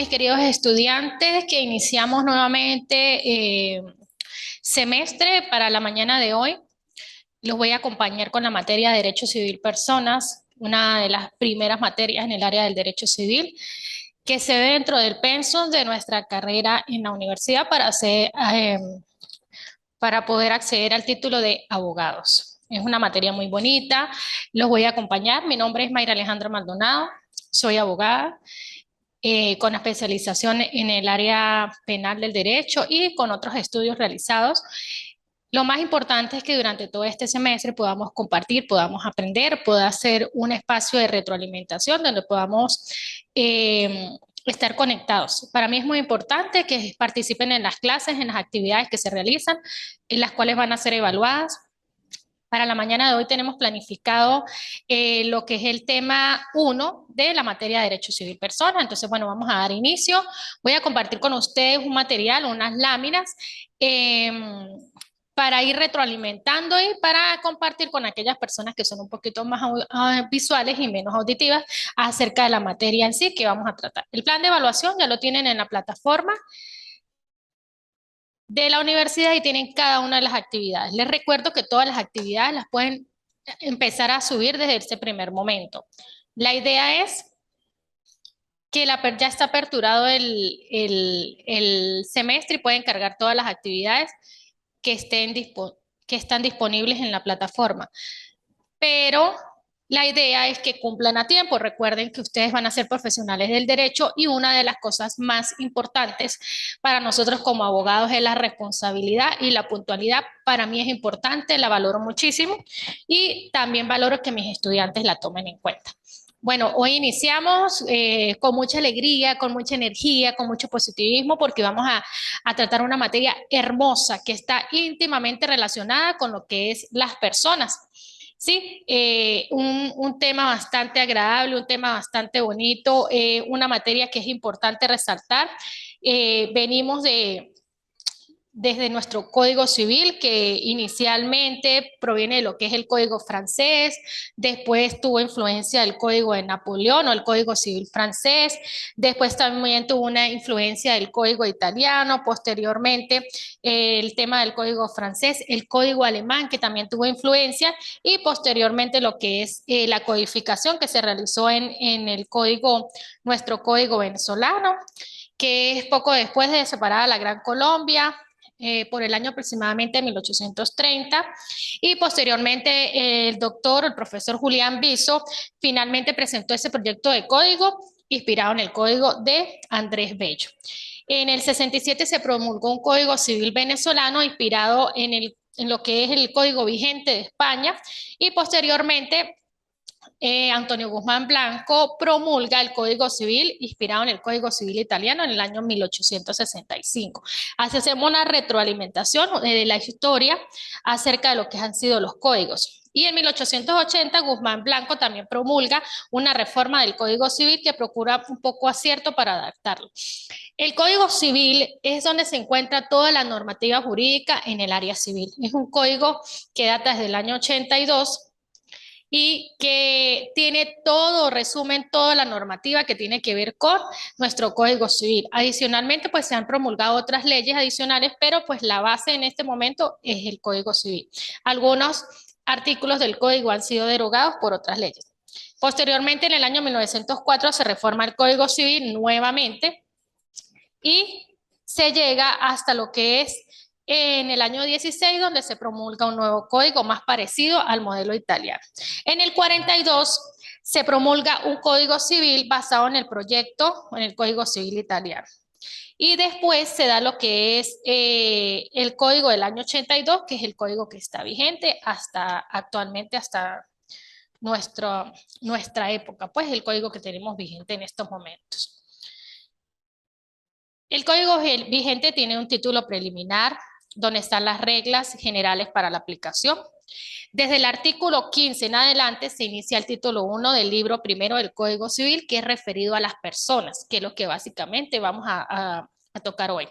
mis queridos estudiantes, que iniciamos nuevamente semestre para la mañana de hoy. Los voy a acompañar con la materia de Derecho Civil Personas, una de las primeras materias en el área del derecho civil, que se ve dentro del pensum de nuestra carrera en la universidad para poder acceder al título de abogados. Es una materia muy bonita, los voy a acompañar. Mi nombre es Mayra Alejandra Maldonado, soy abogada con especialización en el área penal del derecho y con otros estudios realizados. Lo más importante es que durante todo este semestre podamos compartir, podamos aprender, pueda ser un espacio de retroalimentación donde podamos estar conectados. Para mí es muy importante que participen en las clases, en las actividades que se realizan, en las cuales van a ser evaluadas. Para la mañana de hoy tenemos planificado lo que es el tema 1 de la materia de Derecho Civil Persona. Entonces, bueno, vamos a dar inicio. Voy a compartir con ustedes un material, unas láminas, eh, para ir retroalimentando y para compartir con aquellas personas que son un poquito más visuales y menos auditivas acerca de la materia en sí que vamos a tratar. El plan de evaluación ya lo tienen en la plataforma de la universidad y tienen cada una de las actividades. Les recuerdo que todas las actividades las pueden empezar a subir desde ese primer momento. La idea es que ya está aperturado el semestre y pueden cargar todas las actividades que están disponibles en la plataforma. Pero la idea es que cumplan a tiempo. Recuerden que ustedes van a ser profesionales del derecho y una de las cosas más importantes para nosotros como abogados es la responsabilidad y la puntualidad. Para mí es importante, la valoro muchísimo y también valoro que mis estudiantes la tomen en cuenta. Bueno, hoy iniciamos con mucha alegría, con mucha energía, con mucho positivismo, porque vamos a tratar una materia hermosa que está íntimamente relacionada con lo que es las personas. Sí, un tema bastante agradable, un tema bastante bonito, una materia que es importante resaltar. Venimos desde nuestro Código Civil, que inicialmente proviene de lo que es el Código francés, después tuvo influencia del Código de Napoleón o el Código Civil francés, después también tuvo una influencia del Código italiano, posteriormente el tema del Código francés, el Código alemán, que también tuvo influencia, y posteriormente lo que es la codificación que se realizó en el Código, nuestro Código venezolano, que es poco después de separada la Gran Colombia, por el año aproximadamente 1830, y posteriormente el profesor Julián Viso, finalmente presentó ese proyecto de código inspirado en el código de Andrés Bello. En el 67 se promulgó un código civil venezolano inspirado en lo que es el código vigente de España, y posteriormente Antonio Guzmán Blanco promulga el Código Civil inspirado en el Código Civil italiano en el año 1865. Así hacemos una retroalimentación de la historia acerca de lo que han sido los códigos. Y en 1880 Guzmán Blanco también promulga una reforma del Código Civil que procura un poco acierto para adaptarlo. El Código Civil es donde se encuentra toda la normativa jurídica en el área civil. Es un código que data desde el año 82 y que tiene todo, resumen toda la normativa que tiene que ver con nuestro Código Civil. Adicionalmente, pues se han promulgado otras leyes adicionales, pero pues la base en este momento es el Código Civil. Algunos artículos del Código han sido derogados por otras leyes. Posteriormente, en el año 1904 se reforma el Código Civil nuevamente y se llega hasta lo que es en el año 16, donde se promulga un nuevo código más parecido al modelo italiano. En el 42 se promulga un código civil basado en el proyecto, en el Código Civil italiano. Y después se da lo que es el código del año 82, que es el código que está vigente hasta actualmente, hasta nuestra época, pues el código que tenemos vigente en estos momentos. El código vigente tiene un título preliminar, donde están las reglas generales para la aplicación. Desde el artículo 15 en adelante se inicia el título 1 del libro primero del Código Civil, que es referido a las personas, que es lo que básicamente vamos a tocar hoy.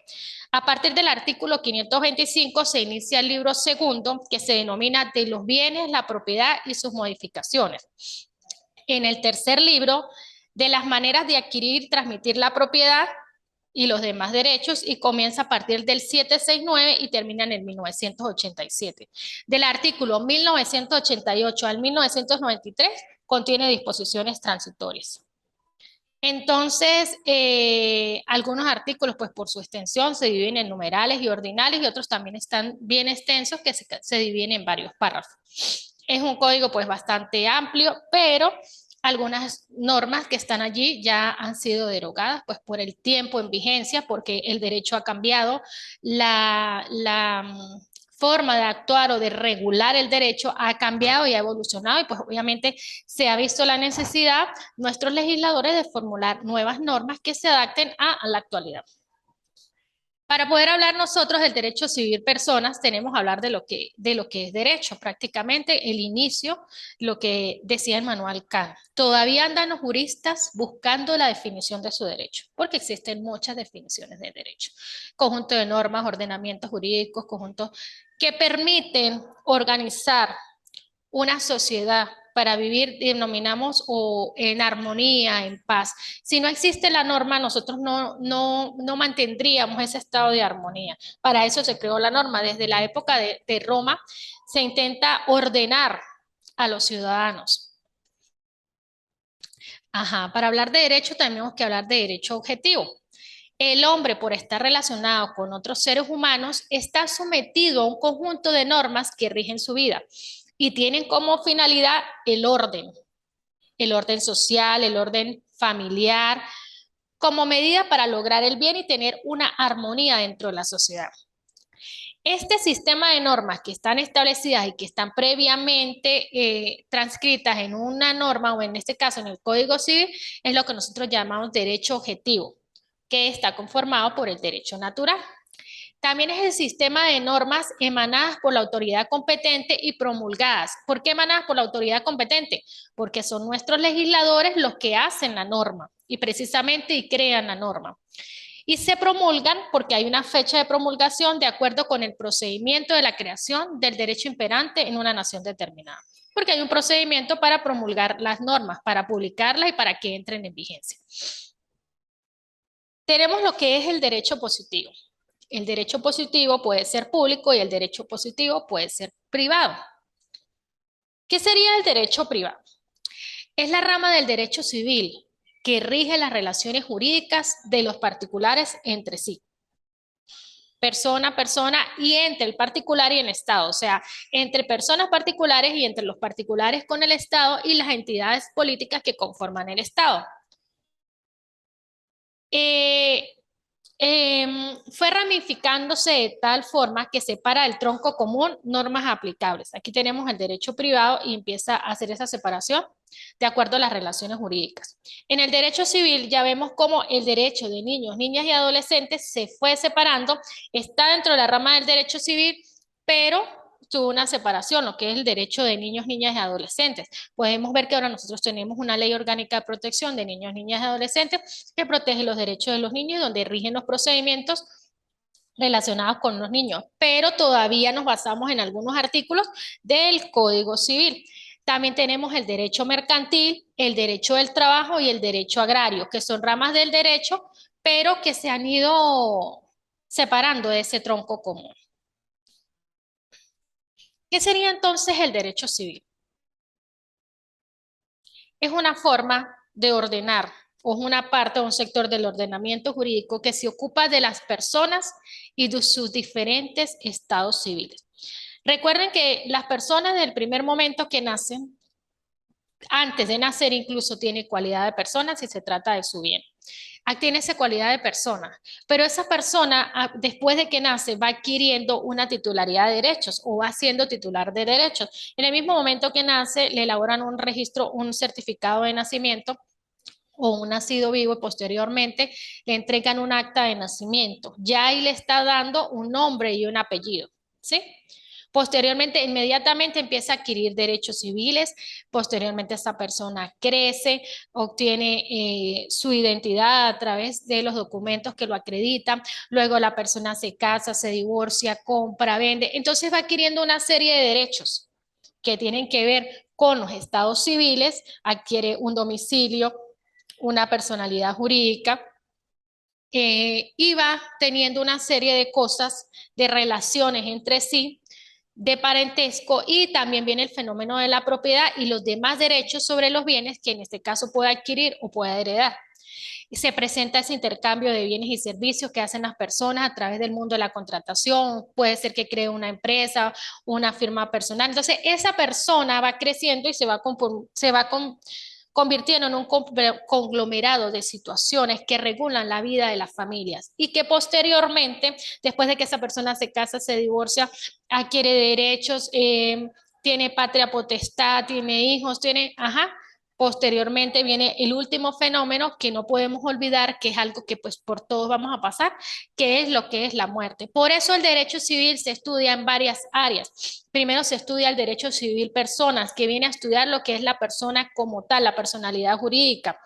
A partir del artículo 525 se inicia el libro segundo, que se denomina de los bienes, la propiedad y sus modificaciones. En el tercer libro, de las maneras de adquirir y transmitir la propiedad, y los demás derechos, y comienza a partir del 769 y termina en el 1987. Del artículo 1988 al 1993 contiene disposiciones transitorias. Entonces, algunos artículos, pues por su extensión, se dividen en numerales y ordinales, y otros también están bien extensos que se dividen en varios párrafos. Es un código pues bastante amplio, pero algunas normas que están allí ya han sido derogadas pues por el tiempo en vigencia, porque el derecho ha cambiado, la forma de actuar o de regular el derecho ha cambiado y ha evolucionado, y pues obviamente se ha visto la necesidad nuestros legisladores de formular nuevas normas que se adapten a la actualidad. Para poder hablar nosotros del derecho civil personas, tenemos que hablar de lo que es derecho, prácticamente el inicio, lo que decía el manual Kant. Todavía andan los juristas buscando la definición de su derecho, porque existen muchas definiciones de derecho. Conjunto de normas, ordenamientos jurídicos, conjuntos que permiten organizar una sociedad para vivir, denominamos, o en armonía, en paz. Si no existe la norma, nosotros no mantendríamos ese estado de armonía. Para eso se creó la norma. Desde la época de Roma se intenta ordenar a los ciudadanos. Ajá, para hablar de derecho tenemos que hablar de derecho objetivo. El hombre, por estar relacionado con otros seres humanos, está sometido a un conjunto de normas que rigen su vida y tienen como finalidad el orden social, el orden familiar, como medida para lograr el bien y tener una armonía dentro de la sociedad. Este sistema de normas que están establecidas y que están previamente transcritas en una norma, o en este caso en el Código Civil, es lo que nosotros llamamos derecho objetivo, que está conformado por el derecho natural. También es el sistema de normas emanadas por la autoridad competente y promulgadas. ¿Por qué emanadas por la autoridad competente? Porque son nuestros legisladores los que hacen la norma y precisamente y crean la norma. Y se promulgan porque hay una fecha de promulgación de acuerdo con el procedimiento de la creación del derecho imperante en una nación determinada. Porque hay un procedimiento para promulgar las normas, para publicarlas y para que entren en vigencia. Tenemos lo que es el derecho positivo. El derecho positivo puede ser público y el derecho positivo puede ser privado. ¿Qué sería el derecho privado? Es la rama del derecho civil que rige las relaciones jurídicas de los particulares entre sí. Persona a persona y entre el particular y el Estado, o sea, entre personas particulares y entre los particulares con el Estado y las entidades políticas que conforman el Estado. Fue ramificándose de tal forma que separa del tronco común normas aplicables. Aquí tenemos el derecho privado y empieza a hacer esa separación de acuerdo a las relaciones jurídicas. En el derecho civil ya vemos cómo el derecho de niños, niñas y adolescentes se fue separando, está dentro de la rama del derecho civil, pero tuvo una separación, lo que es el derecho de niños, niñas y adolescentes. Podemos ver que ahora nosotros tenemos una ley orgánica de protección de niños, niñas y adolescentes que protege los derechos de los niños y donde rigen los procedimientos relacionados con los niños, pero todavía nos basamos en algunos artículos del Código Civil. También tenemos el derecho mercantil, el derecho del trabajo y el derecho agrario, que son ramas del derecho, pero que se han ido separando de ese tronco común. ¿Qué sería entonces el derecho civil? Es una forma de ordenar o es una parte o un sector del ordenamiento jurídico que se ocupa de las personas y de sus diferentes estados civiles. Recuerden que las personas del primer momento que nacen, antes de nacer incluso tienen cualidad de personas si se trata de su bien. Tiene esa cualidad de persona, pero esa persona después de que nace va adquiriendo una titularidad de derechos o va siendo titular de derechos. En el mismo momento que nace le elaboran un registro, un certificado de nacimiento o un nacido vivo y posteriormente le entregan un acta de nacimiento. Ya ahí le está dando un nombre y un apellido, ¿sí? Posteriormente, inmediatamente empieza a adquirir derechos civiles, posteriormente esta persona crece, obtiene su identidad a través de los documentos que lo acreditan, luego la persona se casa, se divorcia, compra, vende, entonces va adquiriendo una serie de derechos que tienen que ver con los estados civiles, adquiere un domicilio, una personalidad jurídica, iba teniendo una serie de cosas, de relaciones entre sí, de parentesco, y también viene el fenómeno de la propiedad y los demás derechos sobre los bienes que en este caso puede adquirir o puede heredar. Y se presenta ese intercambio de bienes y servicios que hacen las personas a través del mundo de la contratación. Puede ser que cree una empresa, una firma personal. Entonces, esa persona va creciendo y se va convirtiendo en un conglomerado de situaciones que regulan la vida de las familias y que posteriormente, después de que esa persona se casa, se divorcia, adquiere derechos, tiene patria potestad, tiene hijos, posteriormente viene el último fenómeno que no podemos olvidar, que es algo que pues por todos vamos a pasar, que es lo que es la muerte. Por eso el derecho civil se estudia en varias áreas. Primero se estudia el derecho civil personas, que viene a estudiar lo que es la persona como tal, la personalidad jurídica,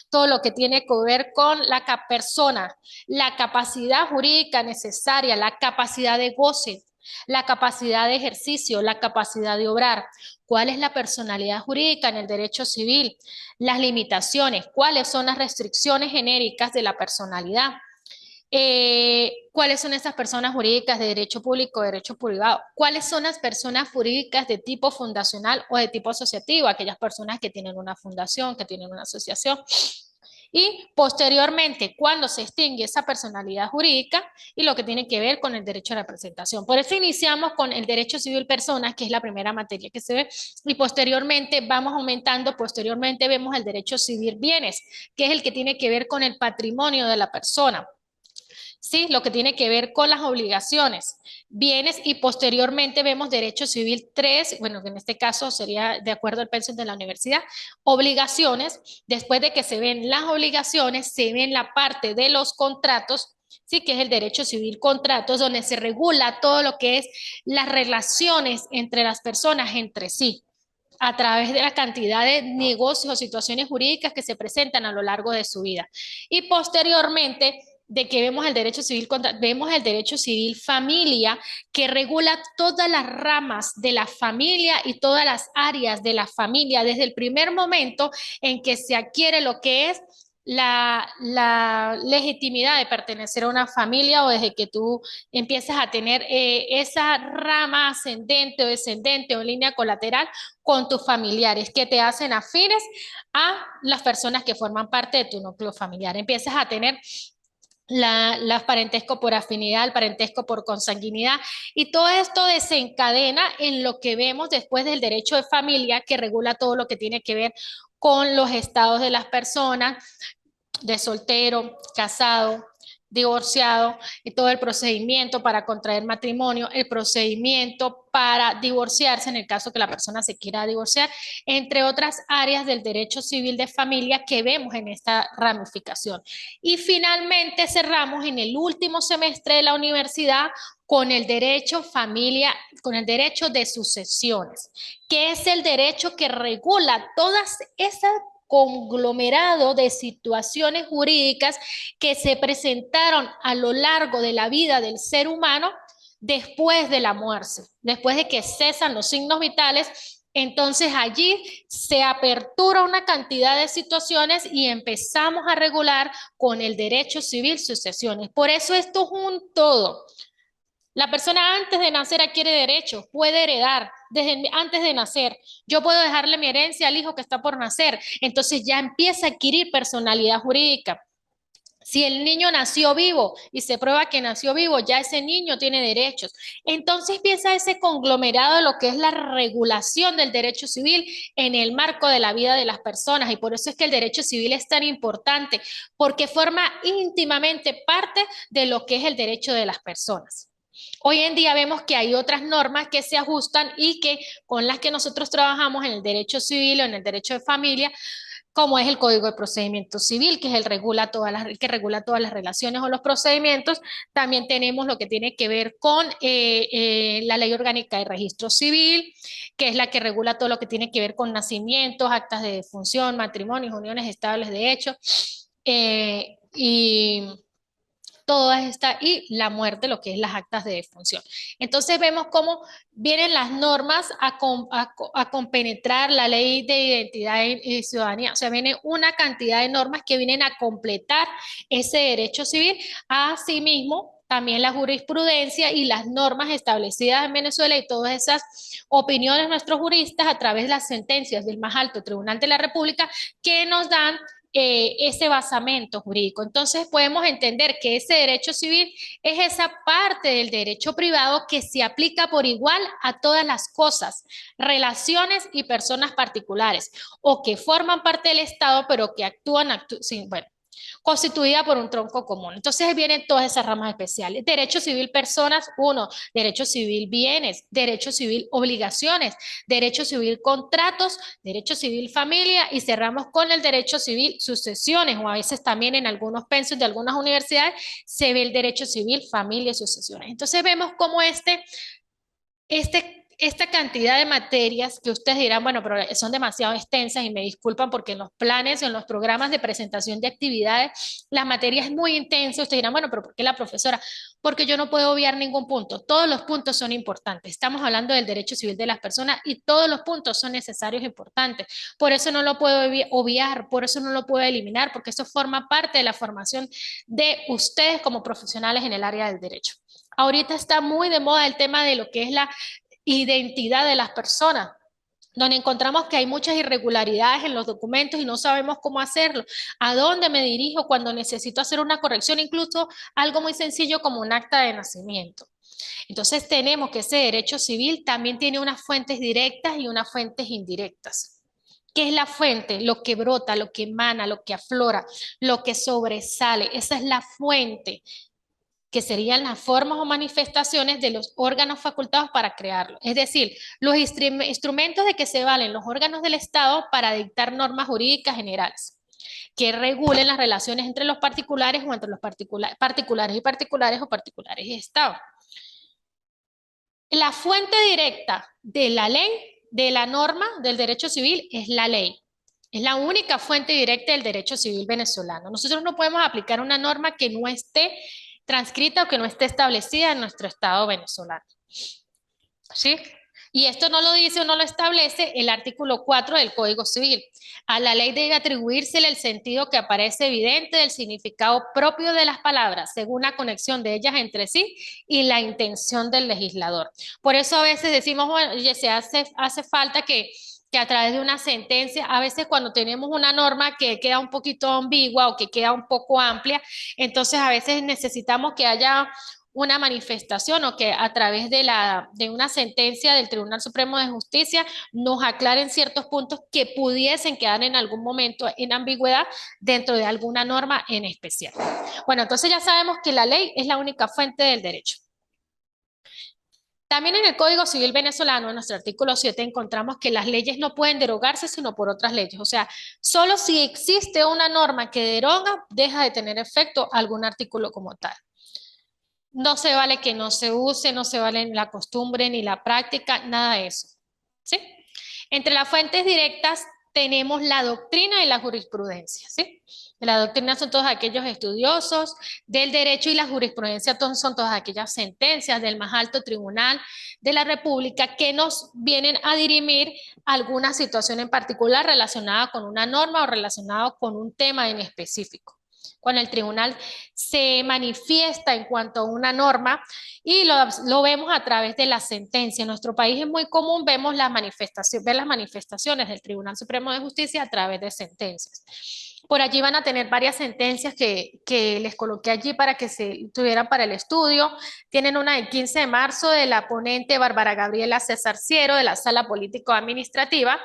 todo lo que tiene que ver con la persona, la capacidad jurídica necesaria, la capacidad de goce, la capacidad de ejercicio, la capacidad de obrar. ¿Cuál es la personalidad jurídica en el derecho civil? Las limitaciones, cuáles son las restricciones genéricas de la personalidad. ¿Cuáles son esas personas jurídicas de derecho público, derecho privado? ¿Cuáles son las personas jurídicas de tipo fundacional o de tipo asociativo? Aquellas personas que tienen una fundación, que tienen una asociación. Y posteriormente, cuando se extingue esa personalidad jurídica y lo que tiene que ver con el derecho a representación. Por eso iniciamos con el derecho civil personas, que es la primera materia que se ve, y posteriormente vamos aumentando, posteriormente vemos el derecho civil bienes, que es el que tiene que ver con el patrimonio de la persona. Sí, lo que tiene que ver con las obligaciones, bienes, y posteriormente vemos derecho civil 3, bueno, en este caso sería de acuerdo al pensum de la universidad, obligaciones. Después de que se ven las obligaciones, se ven la parte de los contratos, sí, que es el derecho civil contratos, donde se regula todo lo que es las relaciones entre las personas entre sí, a través de la cantidad de negocios o situaciones jurídicas que se presentan a lo largo de su vida. Y posteriormente de que vemos el derecho civil, vemos el derecho civil familia, que regula todas las ramas de la familia y todas las áreas de la familia, desde el primer momento en que se adquiere lo que es la legitimidad de pertenecer a una familia, o desde que tú empiezas a tener esa rama ascendente o descendente o línea colateral con tus familiares que te hacen afines a las personas que forman parte de tu núcleo familiar. Empiezas a tener parentesco por afinidad, el parentesco por consanguinidad, y todo esto desencadena en lo que vemos después del derecho de familia, que regula todo lo que tiene que ver con los estados de las personas, de soltero, casado, divorciado, y todo el procedimiento para contraer matrimonio, el procedimiento para divorciarse en el caso que la persona se quiera divorciar, entre otras áreas del derecho civil de familia que vemos en esta ramificación. Y finalmente cerramos en el último semestre de la universidad con el derecho familia, con el derecho de sucesiones, que es el derecho que regula todas esas conglomerado de situaciones jurídicas que se presentaron a lo largo de la vida del ser humano después de la muerte, después de que cesan los signos vitales. Entonces allí se apertura una cantidad de situaciones y empezamos a regular con el derecho civil sucesiones. Por eso esto es un todo. La persona antes de nacer adquiere derechos, puede heredar desde antes de nacer. Yo puedo dejarle mi herencia al hijo que está por nacer. Entonces ya empieza a adquirir personalidad jurídica. Si el niño nació vivo y se prueba que nació vivo, ya ese niño tiene derechos. Entonces empieza ese conglomerado de lo que es la regulación del derecho civil en el marco de la vida de las personas. Y por eso es que el derecho civil es tan importante, porque forma íntimamente parte de lo que es el derecho de las personas. Hoy en día vemos que hay otras normas que se ajustan y que con las que nosotros trabajamos en el derecho civil o en el derecho de familia, como es el Código de Procedimiento Civil, que es el que regula todas las relaciones o los procedimientos. También tenemos lo que tiene que ver con la Ley Orgánica de Registro Civil, que es la que regula todo lo que tiene que ver con nacimientos, actas de defunción, matrimonios, uniones estables de hecho. Y todas estas, y la muerte, lo que es las actas de defunción. Entonces vemos cómo vienen las normas a compenetrar la ley de identidad y ciudadanía. O sea, viene una cantidad de normas que vienen a completar ese derecho civil. Asimismo, también la jurisprudencia y las normas establecidas en Venezuela y todas esas opiniones de nuestros juristas a través de las sentencias del más alto tribunal de la República que nos dan ese basamento jurídico. Entonces podemos entender que ese derecho civil es esa parte del derecho privado que se aplica por igual a todas las cosas, relaciones y personas particulares o que forman parte del Estado pero que bueno, constituida por un tronco común. Entonces vienen todas esas ramas especiales. Derecho civil personas, uno, derecho civil bienes, derecho civil obligaciones, derecho civil contratos, derecho civil familia y cerramos con el derecho civil sucesiones o a veces también en algunos pensos de algunas universidades se ve el derecho civil familia y sucesiones. Entonces vemos cómo esta cantidad de materias que ustedes dirán, bueno, pero son demasiado extensas y me disculpan porque en los planes, en los programas de presentación de actividades, la materia es muy intensa. Ustedes dirán, bueno, pero ¿por qué la profesora? Porque yo no puedo obviar ningún punto. Todos los puntos son importantes. Estamos hablando del derecho civil de las personas y todos los puntos son necesarios e importantes. Por eso no lo puedo obviar, por eso no lo puedo eliminar, porque eso forma parte de la formación de ustedes como profesionales en el área del derecho. Ahorita está muy de moda el tema de lo que es la identidad de las personas, donde encontramos que hay muchas irregularidades en los documentos y no sabemos cómo hacerlo. ¿A dónde me dirijo cuando necesito hacer una corrección? Incluso algo muy sencillo como un acta de nacimiento. Entonces tenemos que ese derecho civil también tiene unas fuentes directas y unas fuentes indirectas. ¿Qué es la fuente? Lo que brota, lo que emana, lo que aflora, lo que sobresale. Esa es la fuente, que serían las formas o manifestaciones de los órganos facultados para crearlo. Es decir, los instrumentos de que se valen los órganos del Estado para dictar normas jurídicas generales que regulen las relaciones entre los particulares o entre los particulares y particulares o particulares y Estado. La fuente directa de la ley, de la norma del derecho civil, es la ley. Es la única fuente directa del derecho civil venezolano. Nosotros no podemos aplicar una norma que no esté transcrita o que no esté establecida en nuestro Estado venezolano. ¿Sí? Y esto no lo dice o no lo establece el artículo 4 del Código Civil. A la ley debe atribuírsele el sentido que aparece evidente del significado propio de las palabras, según la conexión de ellas entre sí y la intención del legislador. Por eso a veces decimos, bueno, hace falta que a través de una sentencia, a veces cuando tenemos una norma que queda un poquito ambigua o que queda un poco amplia, entonces a veces necesitamos que haya una manifestación o que a través de una sentencia del Tribunal Supremo de Justicia nos aclaren ciertos puntos que pudiesen quedar en algún momento en ambigüedad dentro de alguna norma en especial. Bueno, entonces ya sabemos que la ley es la única fuente del derecho. También en el Código Civil venezolano, en nuestro artículo 7, encontramos que las leyes no pueden derogarse sino por otras leyes. O sea, solo si existe una norma que deroga, deja de tener efecto algún artículo como tal. No se vale que no se use, no se vale ni la costumbre ni la práctica, nada de eso. ¿Sí? Entre las fuentes directas tenemos la doctrina y la jurisprudencia. ¿Sí? La doctrina son todos aquellos estudiosos del derecho y la jurisprudencia son todas aquellas sentencias del más alto tribunal de la República que nos vienen a dirimir alguna situación en particular relacionada con una norma o relacionada con un tema en específico. Cuando el tribunal se manifiesta en cuanto a una norma y lo vemos a través de la sentencia. En nuestro país es muy común ver las manifestaciones del Tribunal Supremo de Justicia a través de sentencias. Por allí van a tener varias sentencias que les coloqué allí para que se tuvieran para el estudio. Tienen una del 15 de marzo de la ponente Bárbara Gabriela César Ciero de la Sala Político-Administrativa.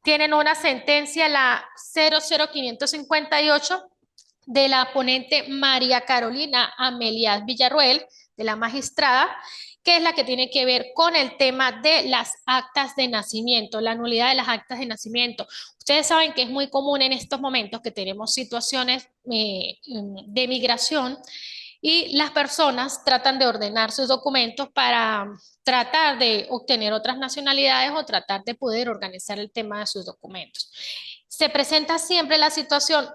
Tienen una sentencia, la 00558, de la ponente María Carolina Amelia Villarruel, de la magistrada, que es la que tiene que ver con el tema de las actas de nacimiento, la nulidad de las actas de nacimiento. Ustedes saben que es muy común en estos momentos que tenemos situaciones de migración y las personas tratan de ordenar sus documentos para tratar de obtener otras nacionalidades o tratar de poder organizar el tema de sus documentos. Se presenta siempre la situación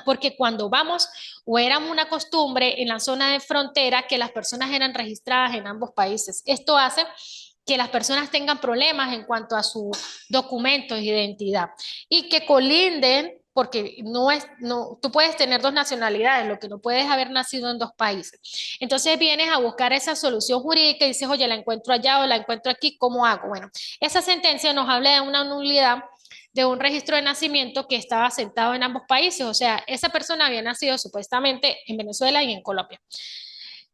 porque cuando vamos, o era una costumbre en la zona de frontera que las personas eran registradas en ambos países. Esto hace que las personas tengan problemas en cuanto a sus documentos de identidad y que colinden, porque tú puedes tener dos nacionalidades, lo que no puedes haber nacido en dos países. Entonces vienes a buscar esa solución jurídica y dices, oye, la encuentro allá o la encuentro aquí, ¿cómo hago? Bueno, esa sentencia nos habla de una nulidad de un registro de nacimiento que estaba asentado en ambos países, o sea, esa persona había nacido supuestamente en Venezuela y en Colombia.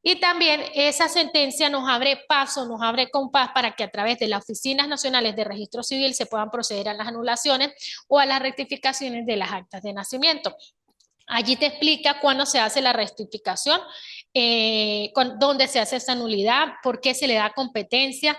Y también esa sentencia nos abre paso, nos abre compás para que a través de las oficinas nacionales de registro civil se puedan proceder a las anulaciones o a las rectificaciones de las actas de nacimiento. Allí te explica cuándo se hace la rectificación, dónde se hace esa nulidad, por qué se le da competencia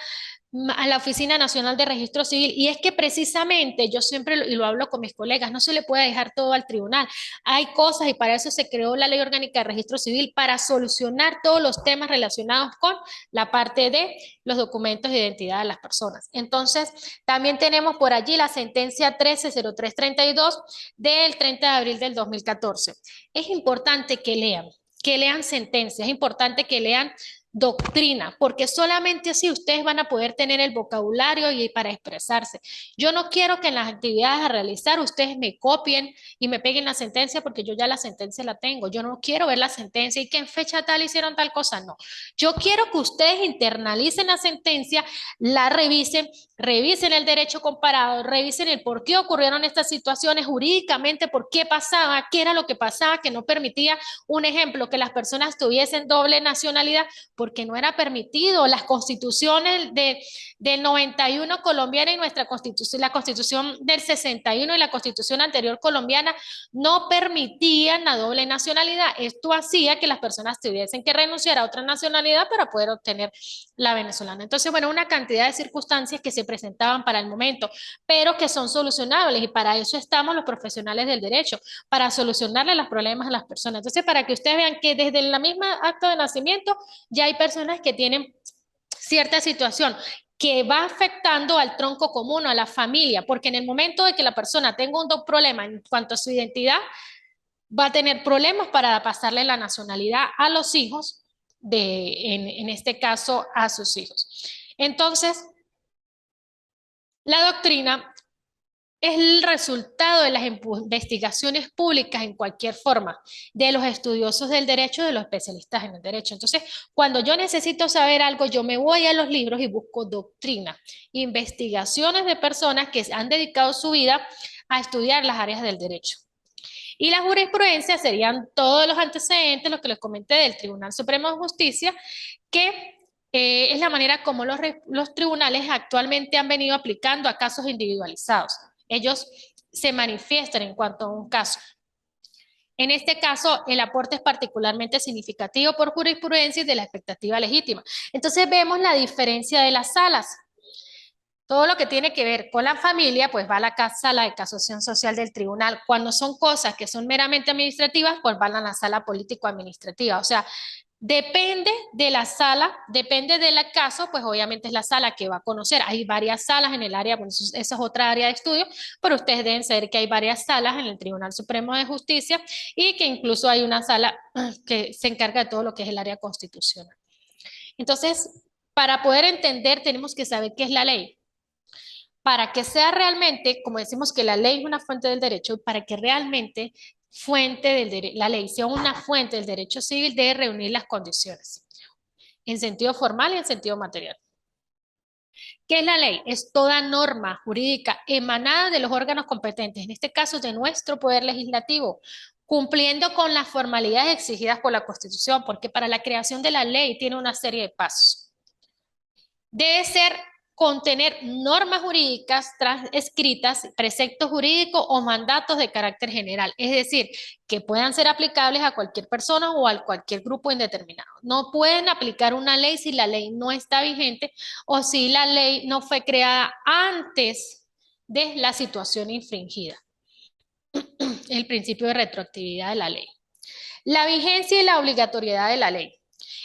a la Oficina Nacional de Registro Civil. Y es que precisamente yo siempre, y lo hablo con mis colegas, no se le puede dejar todo al tribunal. Hay cosas y para eso se creó la Ley Orgánica de Registro Civil, para solucionar todos los temas relacionados con la parte de los documentos de identidad de las personas. Entonces, también tenemos por allí la sentencia 130332 del 30 de abril del 2014. Es importante que lean sentencias, es importante que lean doctrina, porque solamente así ustedes van a poder tener el vocabulario y para expresarse. Yo no quiero que en las actividades a realizar ustedes me copien y me peguen la sentencia porque yo ya la sentencia la tengo. Yo no quiero ver la sentencia y que en fecha tal hicieron tal cosa, no. Yo quiero que ustedes internalicen la sentencia, la revisen, revisen el derecho comparado, revisen el por qué ocurrieron estas situaciones jurídicamente, por qué pasaba, qué era lo que pasaba, que no permitía, un ejemplo, que las personas tuviesen doble nacionalidad, porque no era permitido. Las constituciones del 91 colombiana y nuestra constitución, la constitución del 61 y la constitución anterior colombiana no permitían la doble nacionalidad. Esto hacía que las personas tuviesen que renunciar a otra nacionalidad para poder obtener la venezolana. Entonces, bueno, una cantidad de circunstancias que se presentaban para el momento, pero que son solucionables y para eso estamos los profesionales del derecho, para solucionarle los problemas a las personas. Entonces, para que ustedes vean que desde la misma acto de nacimiento ya hay personas que tienen cierta situación que va afectando al tronco común, a la familia, porque en el momento de que la persona tenga un problema en cuanto a su identidad, va a tener problemas para pasarle la nacionalidad a los hijos, en este caso a sus hijos. Entonces, la doctrina es el resultado de las investigaciones públicas en cualquier forma, de los estudiosos del derecho, de los especialistas en el derecho. Entonces, cuando yo necesito saber algo, yo me voy a los libros y busco doctrina, investigaciones de personas que han dedicado su vida a estudiar las áreas del derecho. Y la jurisprudencia serían todos los antecedentes, lo que les comenté del Tribunal Supremo de Justicia, que es la manera como los tribunales actualmente han venido aplicando a casos individualizados. Ellos se manifiestan en cuanto a un caso. En este caso, el aporte es particularmente significativo por jurisprudencia y de la expectativa legítima. Entonces vemos la diferencia de las salas. Todo lo que tiene que ver con la familia, pues va a la sala de casación social del tribunal. Cuando son cosas que son meramente administrativas, pues van a la sala político-administrativa. O sea, depende de la sala, depende del caso, pues obviamente es la sala que va a conocer. Hay varias salas en el área, bueno, esa es otra área de estudio, pero ustedes deben saber que hay varias salas en el Tribunal Supremo de Justicia y que incluso hay una sala que se encarga de todo lo que es el área constitucional. Entonces, para poder entender, tenemos que saber qué es la ley. Para que sea realmente, como decimos que la ley es una fuente del derecho, para que realmente la ley sea una fuente del derecho civil, debe reunir las condiciones, en sentido formal y en sentido material. ¿Qué es la ley? Es toda norma jurídica emanada de los órganos competentes, en este caso de nuestro poder legislativo, cumpliendo con las formalidades exigidas por la Constitución, porque para la creación de la ley tiene una serie de pasos. Debe contener normas jurídicas escritas, preceptos jurídicos o mandatos de carácter general, es decir, que puedan ser aplicables a cualquier persona o a cualquier grupo indeterminado. No pueden aplicar una ley si la ley no está vigente o si la ley no fue creada antes de la situación infringida. El principio de retroactividad de la ley. La vigencia y la obligatoriedad de la ley.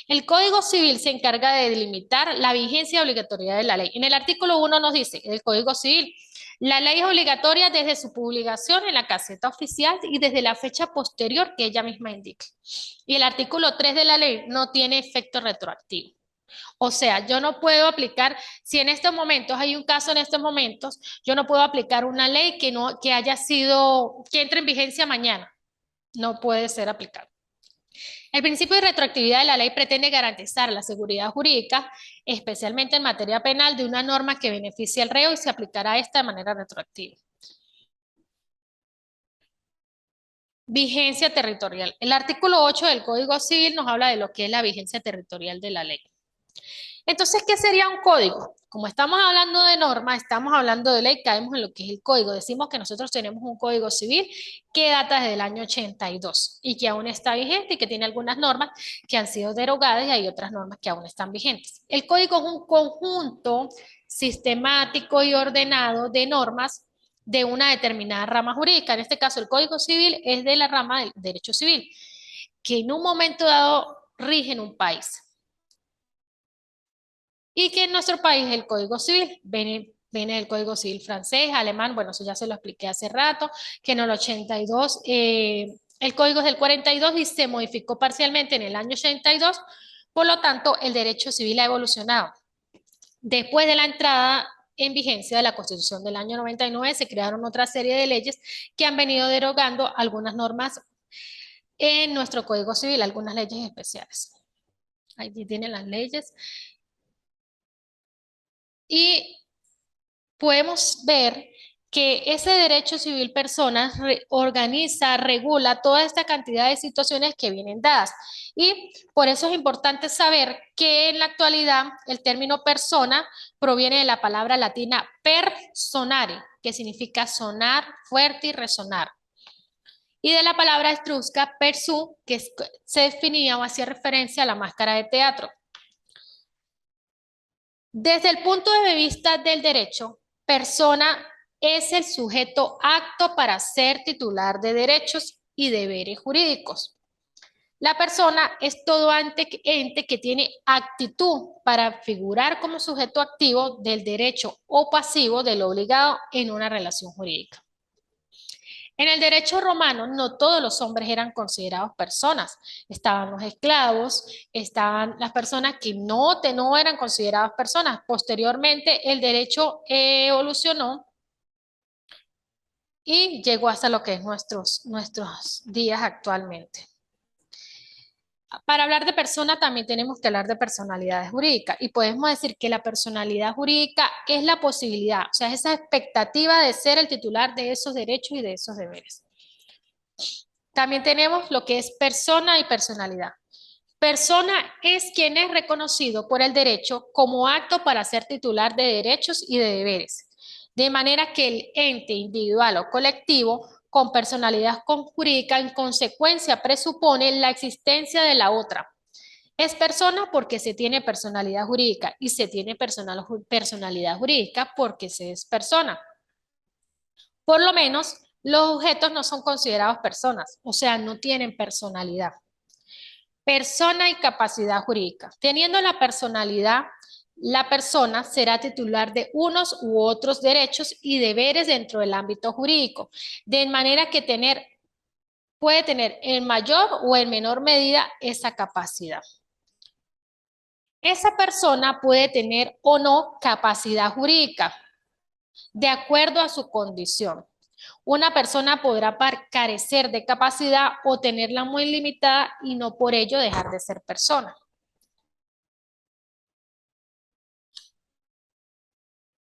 El Código Civil se encarga de delimitar la vigencia y obligatoriedad de la ley. En el artículo 1 nos dice, el Código Civil La ley es obligatoria desde su publicación en la Gaceta Oficial y desde la fecha posterior que ella misma indique. Y el artículo 3 de la ley no tiene efecto retroactivo. O sea, yo no puedo aplicar, si en estos momentos hay un caso en estos momentos, yo no puedo aplicar una ley que haya sido, que entre en vigencia mañana. No puede ser aplicado. El principio de retroactividad de la ley pretende garantizar la seguridad jurídica, especialmente en materia penal, de una norma que beneficie al reo y se aplicará a esta de manera retroactiva. Vigencia territorial. El artículo 8 del Código Civil nos habla de lo que es la vigencia territorial de la ley. Entonces, ¿qué sería un código? Como estamos hablando de norma, estamos hablando de ley, caemos en lo que es el código. Decimos que nosotros tenemos un código civil que data desde el año 82 y que aún está vigente y que tiene algunas normas que han sido derogadas y hay otras normas que aún están vigentes. El código es un conjunto sistemático y ordenado de normas de una determinada rama jurídica. En este caso, el Código Civil es de la rama del derecho civil, que en un momento dado rige en un país. Y que en nuestro país el Código Civil viene del Código Civil francés, alemán, bueno, eso ya se lo expliqué hace rato, que en el 82, el Código es del 42 y se modificó parcialmente en el año 82, por lo tanto, el derecho civil ha evolucionado. Después de la entrada en vigencia de la Constitución del año 99, se crearon otra serie de leyes que han venido derogando algunas normas en nuestro Código Civil, algunas leyes especiales. Ahí tienen las leyes. Y podemos ver que ese derecho civil personas organiza, regula toda esta cantidad de situaciones que vienen dadas. Y por eso es importante saber que en la actualidad el término persona proviene de la palabra latina personare, que significa sonar fuerte y resonar. Y de la palabra etrusca persu, que se definía o hacía referencia a la máscara de teatro. Desde el punto de vista del derecho, persona es el sujeto apto para ser titular de derechos y deberes jurídicos. La persona es todo ente que tiene actitud para figurar como sujeto activo del derecho o pasivo del obligado en una relación jurídica. En el derecho romano no todos los hombres eran considerados personas. Estaban los esclavos, estaban las personas que no eran consideradas personas. Posteriormente el derecho evolucionó y llegó hasta lo que es nuestros días actualmente. Para hablar de persona también tenemos que hablar de personalidad jurídica y podemos decir que la personalidad jurídica es la posibilidad, o sea, es esa expectativa de ser el titular de esos derechos y de esos deberes. También tenemos lo que es persona y personalidad. Persona es quien es reconocido por el derecho como apto para ser titular de derechos y de deberes, de manera que el ente individual o colectivo con personalidad jurídica en consecuencia presupone la existencia de la otra. Es persona porque se tiene personalidad jurídica y se tiene personalidad jurídica porque se es persona. Por lo menos, los objetos no son considerados personas, o sea, no tienen personalidad. Persona y capacidad jurídica. Teniendo la personalidad, la persona será titular de unos u otros derechos y deberes dentro del ámbito jurídico, de manera que puede tener en mayor o en menor medida esa capacidad. Esa persona puede tener o no capacidad jurídica, de acuerdo a su condición. Una persona podrá carecer de capacidad o tenerla muy limitada y no por ello dejar de ser persona.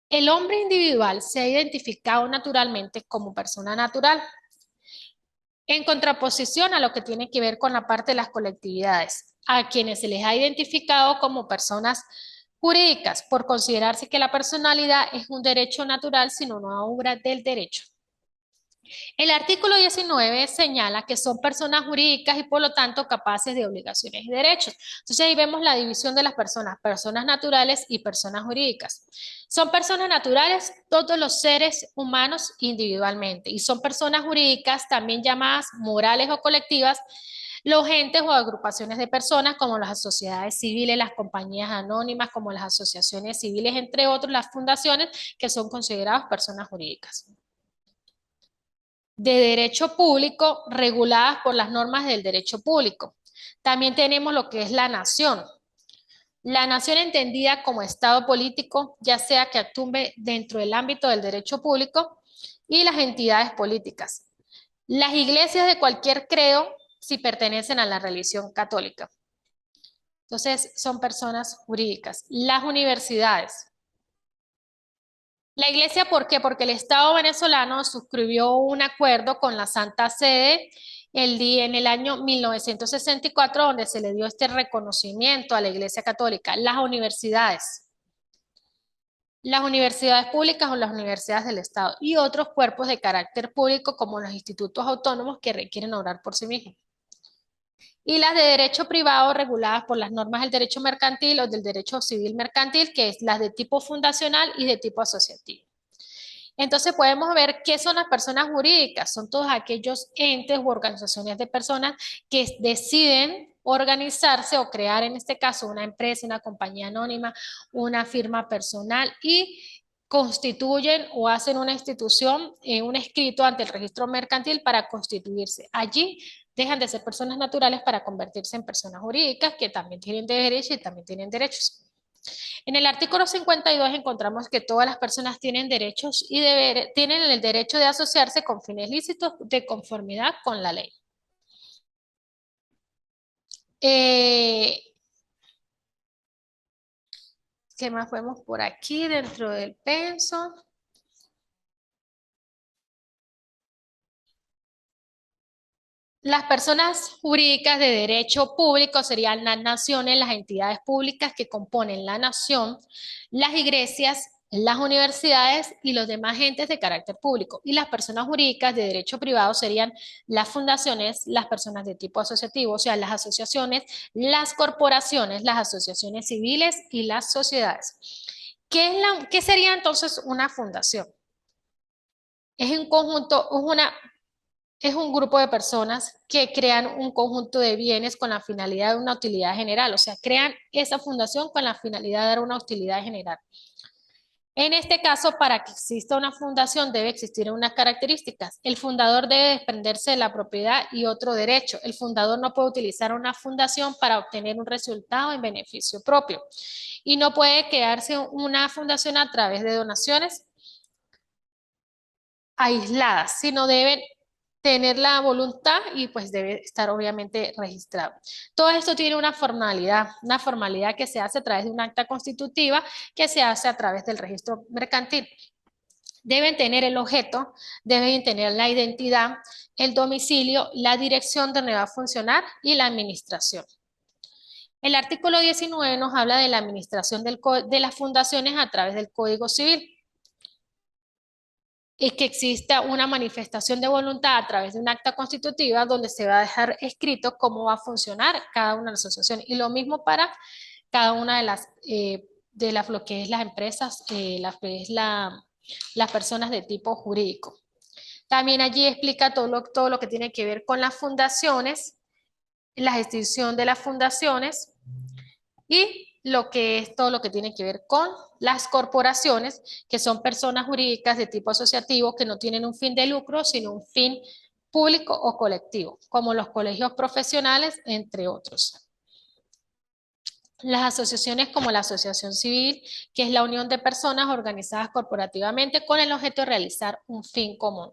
El hombre individual se ha identificado naturalmente como persona natural, en contraposición a lo que tiene que ver con la parte de las colectividades, a quienes se les ha identificado como personas jurídicas, por considerarse que la personalidad es un derecho natural, sino una obra del derecho. El artículo 19 señala que son personas jurídicas y por lo tanto capaces de obligaciones y derechos. Entonces ahí vemos la división de las personas naturales y personas jurídicas. Son personas naturales todos los seres humanos individualmente y son personas jurídicas también llamadas morales o colectivas Los entes o agrupaciones de personas como las sociedades civiles, las compañías anónimas, como las asociaciones civiles, entre otros, las fundaciones que son consideradas personas jurídicas. De derecho público, reguladas por las normas del derecho público. También tenemos lo que es la nación. La nación entendida como Estado político, ya sea que actúe dentro del ámbito del derecho público, y las entidades políticas. Las iglesias de cualquier credo si pertenecen a la religión católica. Entonces, son personas jurídicas. Las universidades. La iglesia, ¿por qué? Porque el Estado venezolano suscribió un acuerdo con la Santa Sede en el año 1964, donde se le dio este reconocimiento a la Iglesia Católica. Las universidades públicas o las universidades del Estado y otros cuerpos de carácter público como los institutos autónomos que requieren obrar por sí mismos. Y las de derecho privado reguladas por las normas del derecho mercantil o del derecho civil mercantil, que es las de tipo fundacional y de tipo asociativo. Entonces podemos ver qué son las personas jurídicas. Son todos aquellos entes u organizaciones de personas que deciden organizarse o crear, en este caso, una empresa, una compañía anónima, una firma personal y constituyen o hacen una institución, un escrito ante el registro mercantil para constituirse. Allí dejan de ser personas naturales para convertirse en personas jurídicas que también tienen derechos y también tienen derechos. En el artículo 52 encontramos que todas las personas tienen derechos y deberes, tienen el derecho de asociarse con fines lícitos de conformidad con la ley. Eh, ¿Qué más vemos por aquí dentro del penso? Las personas jurídicas de derecho público serían las naciones, las entidades públicas que componen la nación, las iglesias, las universidades y los demás entes de carácter público. Y las personas jurídicas de derecho privado serían las fundaciones, las personas de tipo asociativo, o sea, las asociaciones, las corporaciones, las asociaciones civiles y las sociedades. ¿Qué sería entonces una fundación? Es un conjunto, es un grupo de personas que crean un conjunto de bienes con la finalidad de una utilidad general, o sea, crean esa fundación con la finalidad de dar una utilidad general. En este caso, para que exista una fundación debe existir unas características. El fundador debe desprenderse de la propiedad y otro derecho. El fundador no puede utilizar una fundación para obtener un resultado en beneficio propio. Y no puede crearse una fundación a través de donaciones aisladas, sino deben tener la voluntad y pues debe estar obviamente registrado. Todo esto tiene una formalidad que se hace a través de un acta constitutiva que se hace a través del registro mercantil. Deben tener el objeto, deben tener la identidad, el domicilio, la dirección donde va a funcionar y la administración. El artículo 19 nos habla de la administración de las fundaciones a través del Código Civil. Es que exista una manifestación de voluntad a través de un acta constitutiva donde se va a dejar escrito cómo va a funcionar cada una de las asociaciones. Y lo mismo para cada una de lo que es las empresas, las personas de tipo jurídico. También allí explica todo lo que tiene que ver con las fundaciones, la gestión de las fundaciones y lo que es todo lo que tiene que ver con las corporaciones, que son personas jurídicas de tipo asociativo que no tienen un fin de lucro, sino un fin público o colectivo, como los colegios profesionales, entre otros. Las asociaciones como la asociación civil, que es la unión de personas organizadas corporativamente con el objeto de realizar un fin común.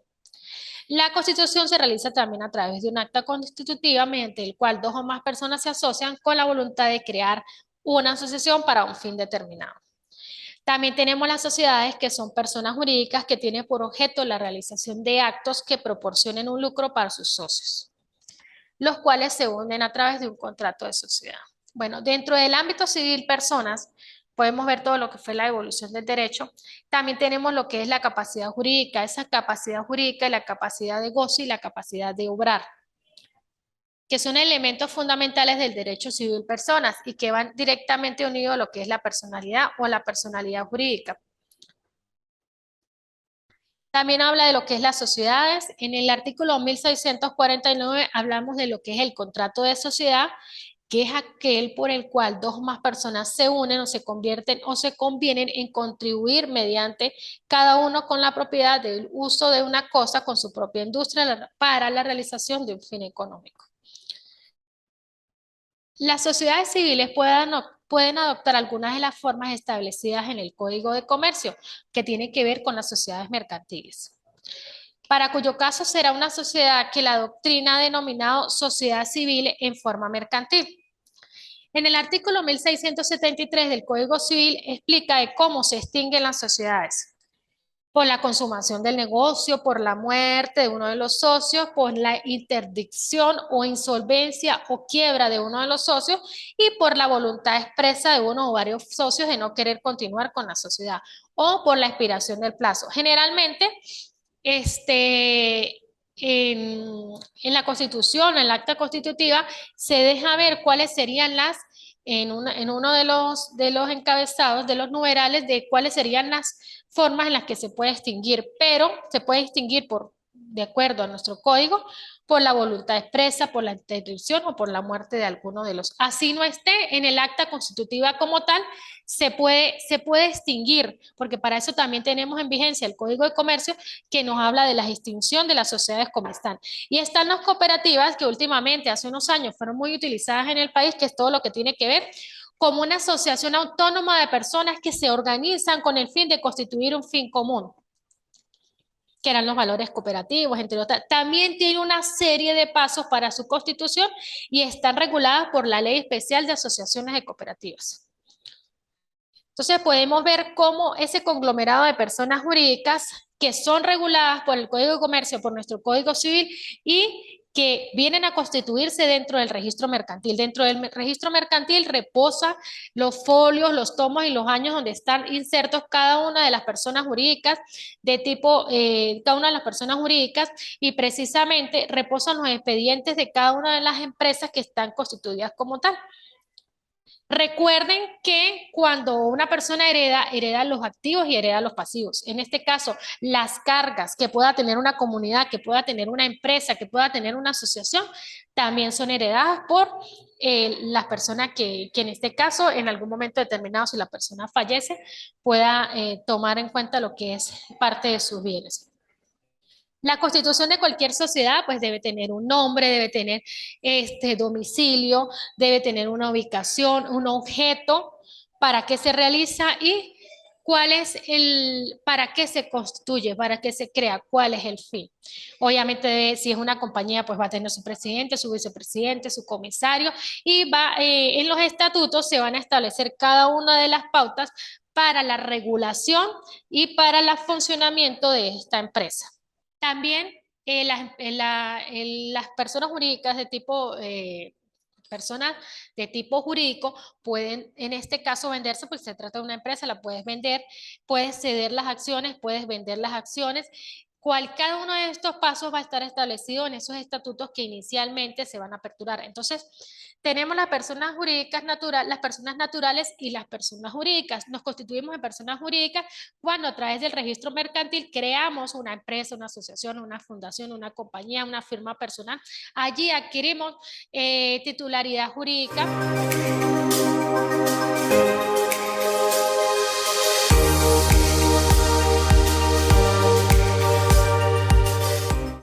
La constitución se realiza también a través de un acta constitutiva mediante el cual dos o más personas se asocian con la voluntad de crear una asociación para un fin determinado. También tenemos las sociedades que son personas jurídicas que tienen por objeto la realización de actos que proporcionen un lucro para sus socios, los cuales se unen a través de un contrato de sociedad. Bueno, dentro del ámbito civil personas, podemos ver todo lo que fue la evolución del derecho. También tenemos lo que es la capacidad jurídica, esa capacidad jurídica y la capacidad de goce y la capacidad de obrar, que son elementos fundamentales del derecho civil personas y que van directamente unidos a lo que es la personalidad o la personalidad jurídica. También habla de lo que es las sociedades. En el artículo 1649 hablamos de lo que es el contrato de sociedad, que es aquel por el cual dos o más personas se unen o se convierten o se convienen en contribuir mediante cada uno con la propiedad del uso de una cosa con su propia industria para la realización de un fin económico. Las sociedades civiles pueden adoptar algunas de las formas establecidas en el Código de Comercio, que tiene que ver con las sociedades mercantiles, para cuyo caso será una sociedad que la doctrina ha denominado sociedad civil en forma mercantil. En el artículo 1673 del Código Civil explica de cómo se extinguen las sociedades: por la consumación del negocio, por la muerte de uno de los socios, por la interdicción o insolvencia o quiebra de uno de los socios y por la voluntad expresa de uno o varios socios de no querer continuar con la sociedad o por la expiración del plazo. Generalmente, en la Constitución, en el acta constitutiva, se deja ver cuáles serían en uno de los encabezados, de los numerales, de cuáles serían las formas en las que se puede extinguir, pero se puede extinguir de acuerdo a nuestro código, por la voluntad expresa, por la interdicción o por la muerte de alguno de los. Así no esté en el acta constitutiva como tal, se puede extinguir, porque para eso también tenemos en vigencia el Código de Comercio, que nos habla de la extinción de las sociedades como están. Y están las cooperativas, que últimamente, hace unos años, fueron muy utilizadas en el país, que es todo lo que tiene que ver como una asociación autónoma de personas que se organizan con el fin de constituir un fin común, que eran los valores cooperativos, entre otras. También tiene una serie de pasos para su constitución y están reguladas por la Ley Especial de Asociaciones de Cooperativas. Entonces podemos ver cómo ese conglomerado de personas jurídicas que son reguladas por el Código de Comercio, por nuestro Código Civil, y que vienen a constituirse dentro del registro mercantil. Dentro del registro mercantil reposa los folios, los tomos y los años donde están insertos cada una de las personas jurídicas de tipo, cada una de las personas jurídicas, y precisamente reposan los expedientes de cada una de las empresas que están constituidas como tal. Recuerden que cuando una persona hereda los activos y hereda los pasivos. En este caso, las cargas que pueda tener una comunidad, que pueda tener una empresa, que pueda tener una asociación, también son heredadas por las personas que en este caso, en algún momento determinado, si la persona fallece, pueda tomar en cuenta lo que es parte de sus bienes. La constitución de cualquier sociedad pues debe tener un nombre, debe tener domicilio, debe tener una ubicación, un objeto, para qué se realiza y cuál es para qué se constituye, para qué se crea, cuál es el fin. Obviamente, si es una compañía, pues va a tener su presidente, su vicepresidente, su comisario, y en los estatutos se van a establecer cada una de las pautas para la regulación y para el funcionamiento de esta empresa. También las personas jurídicas de tipo, personas de tipo jurídico pueden, en este caso, venderse, pues se trata de una empresa, la puedes vender, puedes ceder las acciones, puedes vender las acciones. Cada uno de estos pasos va a estar establecido en esos estatutos que inicialmente se van a aperturar. Entonces, tenemos las personas jurídicas naturales, las personas naturales y las personas jurídicas. Nos constituimos en personas jurídicas cuando a través del registro mercantil creamos una empresa, una asociación, una fundación, una compañía, una firma personal. Allí adquirimos titularidad jurídica.